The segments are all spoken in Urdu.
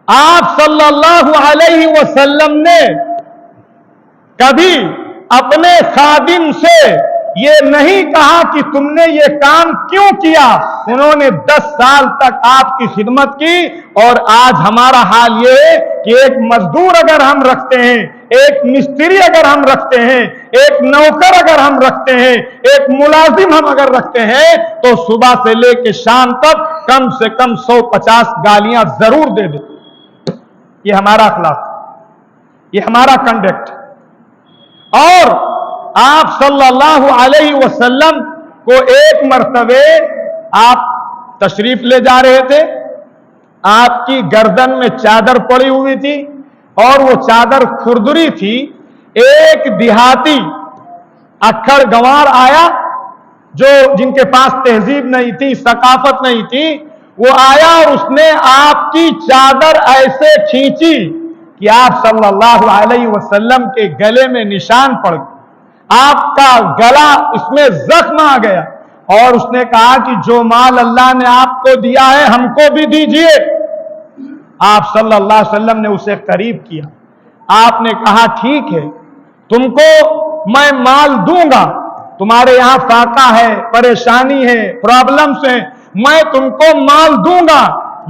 آپ صلی اللہ علیہ وسلم نے کبھی اپنے خادم سے یہ نہیں کہا کہ تم نے یہ کام کیوں کیا. انہوں نے 10 سال تک آپ کی خدمت کی. اور آج ہمارا حال یہ ہے کہ ایک مزدور اگر ہم رکھتے ہیں، ایک مستری اگر ہم رکھتے ہیں، ایک نوکر اگر ہم رکھتے ہیں، ایک ملازم ہم اگر رکھتے ہیں، تو صبح سے لے کے شام تک کم سے کم 150 گالیاں ضرور دے دیں. یہ ہمارا اخلاق، یہ ہمارا کنڈکٹ. اور آپ صلی اللہ علیہ وسلم کو ایک مرتبہ آپ تشریف لے جا رہے تھے، آپ کی گردن میں چادر پڑی ہوئی تھی اور وہ چادر کھردری تھی. ایک دیہاتی اکھڑ گنوار آیا، جن کے پاس تہذیب نہیں تھی، ثقافت نہیں تھی، وہ آیا اور اس نے آپ کی چادر ایسے کھینچی کہ آپ صلی اللہ علیہ وسلم کے گلے میں نشان پڑ گیا. آپ کا گلا اس میں زخم آ گیا اور اس نے کہا کہ جو مال اللہ نے آپ کو دیا ہے ہم کو بھی دیجئے. آپ صلی اللہ علیہ وسلم نے اسے قریب کیا. آپ نے کہا ٹھیک ہے، تم کو میں مال دوں گا، تمہارے یہاں فاقہ ہے، پریشانی ہے، پرابلمز ہیں، میں تم کو مال دوں گا،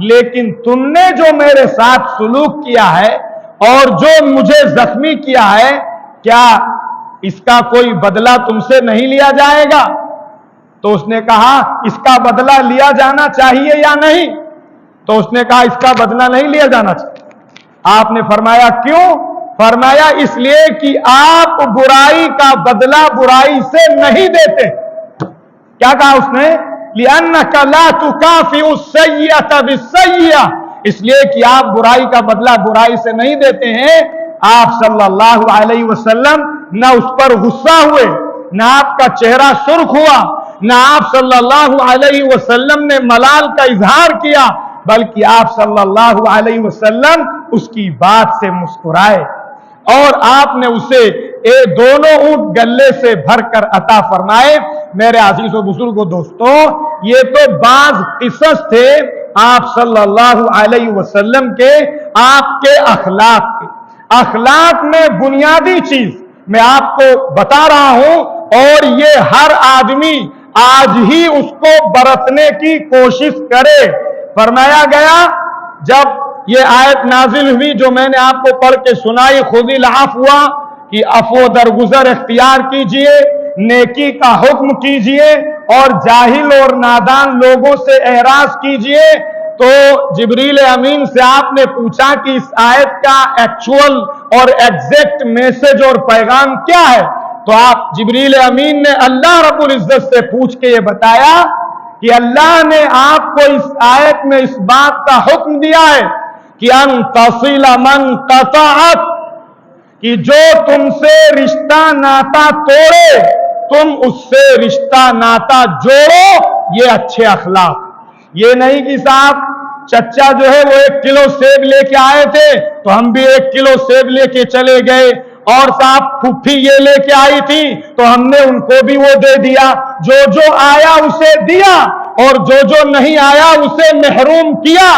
لیکن تم نے جو میرے ساتھ سلوک کیا ہے اور جو مجھے زخمی کیا ہے، کیا اس کا کوئی بدلہ تم سے نہیں لیا جائے گا؟ تو اس نے کہا اس کا بدلہ لیا جانا چاہیے یا نہیں؟ تو اس نے کہا اس کا بدلہ نہیں لیا جانا چاہیے. آپ نے فرمایا کیوں؟ فرمایا اس لیے کہ آپ برائی کا بدلہ برائی سے نہیں دیتے. کیا کہا اس نے؟ لِأَنَّكَ لَا تُكَافِئُ السَّيِّئَةَ بِالسَّيِّئَةِ، اس لیے کہ آپ برائی کا بدلہ برائی سے نہیں دیتے ہیں. آپ صلی اللہ علیہ وسلم نہ اس پر غصہ ہوئے، نہ آپ کا چہرہ سرخ ہوا، نہ آپ صلی اللہ علیہ وسلم نے ملال کا اظہار کیا، بلکہ آپ صلی اللہ علیہ وسلم اس کی بات سے مسکرائے اور آپ نے اسے دونوں اونٹ گلے سے بھر کر عطا فرمائے. میرے عزیز و بزرگوں دوستوں، یہ تو بعض قصص تھے آپ صلی اللہ علیہ وسلم کے، آپ کے اخلاق کے. اخلاق میں بنیادی چیز میں آپ کو بتا رہا ہوں، اور یہ ہر آدمی آج ہی اس کو برتنے کی کوشش کرے. فرمایا گیا جب یہ آیت نازل ہوئی جو میں نے آپ کو پڑھ کے سنائی، خذ العفو، کہ عفو درگزر اختیار کیجئے، نیکی کا حکم کیجئے اور جاہل اور نادان لوگوں سے اعراض کیجئے. تو جبریل امین سے آپ نے پوچھا کہ اس آیت کا ایکچول اور ایگزیکٹ میسج اور پیغام کیا ہے؟ تو آپ جبریل امین نے اللہ رب العزت سے پوچھ کے یہ بتایا کہ اللہ نے آپ کو اس آیت میں اس بات کا حکم دیا ہے کہ ان تصل من قطعت، کہ جو تم سے رشتہ ناتا توڑے تم اس سے رشتہ ناتا جوڑو. یہ اچھے اخلاق. یہ نہیں کہ صاحب چچا جو ہے وہ 1 کلو سیب لے کے آئے تھے تو ہم بھی 1 کلو سیب لے کے چلے گئے، اور صاحب پھوپھی یہ لے کے آئی تھی تو ہم نے ان کو بھی وہ دے دیا. جو آیا اسے دیا اور جو نہیں آیا اسے محروم کیا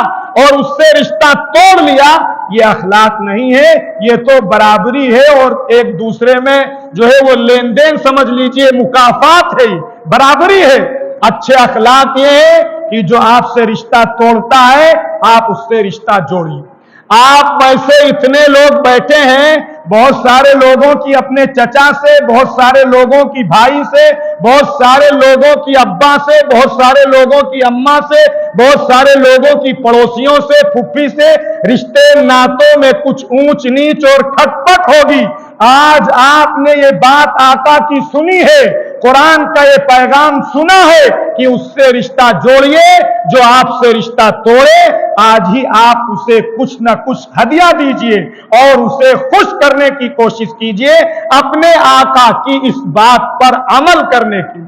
اور اس سے رشتہ توڑ لیا. یہ اخلاق نہیں ہے، یہ تو برابری ہے اور ایک دوسرے میں جو ہے وہ لین دین سمجھ لیجئے، مکافات ہے، برابری ہے. اچھے اخلاق یہ ہے کہ جو آپ سے رشتہ توڑتا ہے آپ اس سے رشتہ جوڑیے. آپ ایسے اتنے لوگ بیٹھے ہیں، بہت سارے لوگوں کی اپنے چچا سے، بہت سارے لوگوں کی بھائی سے، بہت سارے لوگوں کی ابا سے، بہت سارے لوگوں کی اماں سے، بہت سارے لوگوں کی پڑوسیوں سے، پھپھی سے رشتے ناتوں میں کچھ اونچ نیچ اور کھٹ پٹ ہوگی. آج آپ نے یہ بات آقا کی سنی ہے، قرآن کا یہ پیغام سنا ہے کہ اس سے رشتہ جوڑیے. جو آپ سے رشتہ توڑے آج ہی آپ اسے کچھ نہ کچھ ہدیہ دیجئے اور اسے خوش کرنے کی کوشش کیجئے اپنے آقا کی اس بات پر عمل کرنے کی.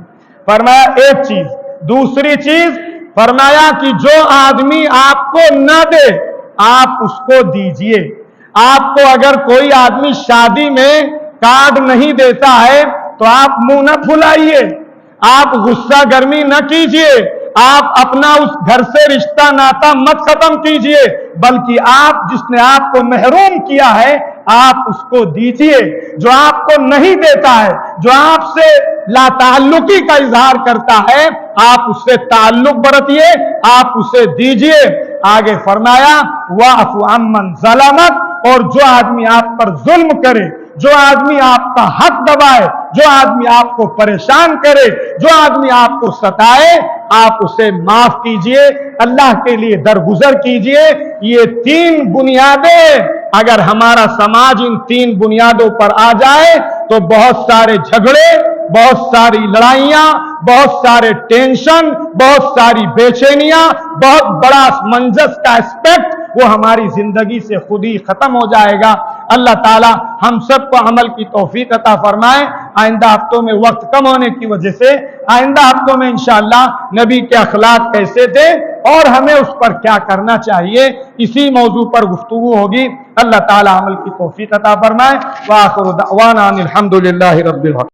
فرمایا ایک چیز. دوسری چیز فرمایا کہ جو آدمی آپ کو نہ دے آپ اس کو دیجئے. آپ کو اگر کوئی آدمی شادی میں کارڈ نہیں دیتا ہے تو آپ منہ نہ پھلائیے، آپ غصہ گرمی نہ کیجئے. آپ اپنا اس گھر سے رشتہ ناتا مت ختم کیجئے، بلکہ آپ جس نے آپ کو محروم کیا ہے آپ اس کو دیجئے، جو آپ کو نہیں دیتا ہے، جو آپ سے لا تعلقی کا اظہار کرتا ہے آپ اس سے تعلق برتیے، آپ اسے دیجئے۔ آگے فرمایا وَاعْفُ عَمَّنْ ظَلَمَكَ، اور جو آدمی آپ پر ظلم کرے، جو آدمی آپ کا حق دبائے، جو آدمی آپ کو پریشان کرے، جو آدمی آپ کو ستائے، آپ اسے معاف کیجئے، اللہ کے لیے درگزر کیجئے۔ یہ تین بنیادیں اگر ہمارا سماج ان تین بنیادوں پر آ جائے تو بہت سارے جھگڑے، بہت ساری لڑائیاں، بہت سارے ٹینشن، بہت ساری بے چینیاں، بہت بڑا منجس کا اسپیکٹ وہ ہماری زندگی سے خود ہی ختم ہو جائے گا۔ اللہ تعالی ہم سب کو عمل کی توفیق عطا فرمائے۔ آئندہ ہفتوں میں وقت کم ہونے کی وجہ سے آئندہ ہفتوں میں انشاءاللہ نبی کے اخلاق کیسے تھے اور ہمیں اس پر کیا کرنا چاہیے، اسی موضوع پر گفتگو ہوگی۔ اللہ تعالی عمل کی توفیق عطا فرمائے۔ وآخر دعوانا ان الحمد للہ رب العالمین۔